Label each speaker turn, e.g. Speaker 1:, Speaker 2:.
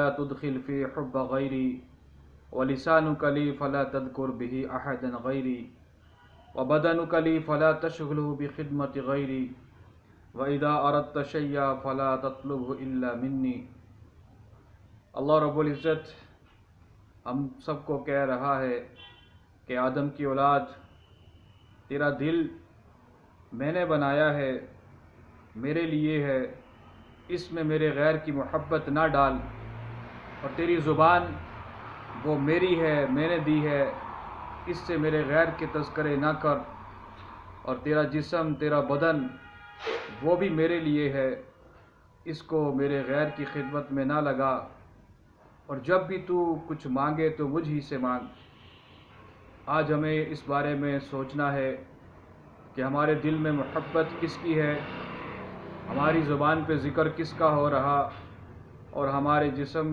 Speaker 1: لا تدخل في حب غيري ولسانك لي فلا تذكر به أحدا غيري وبدنك لي فلا تشغله بخدمة غيري وإذا أردت شيئا فلا تطلبه إلا مني۔ اللہ رب العزت ہم سب کو کہہ رہا ہے کہ آدم کی اولاد، تیرا دل میں نے بنایا ہے، میرے لیے ہے، اس میں میرے غیر کی محبت نہ ڈال، اور تیری زبان وہ میری ہے، میں نے دی ہے، اس سے میرے غیر کے تذکرے نہ کر، اور تیرا جسم، تیرا بدن وہ بھی میرے لیے ہے، اس کو میرے غیر کی خدمت میں نہ لگا، اور جب بھی تو کچھ مانگے تو مجھ ہی سے مانگ۔ آج ہمیں اس بارے میں سوچنا ہے کہ ہمارے دل میں محبت کس کی ہے، ہماری زبان پہ ذکر کس کا ہو رہا، اور ہمارے جسم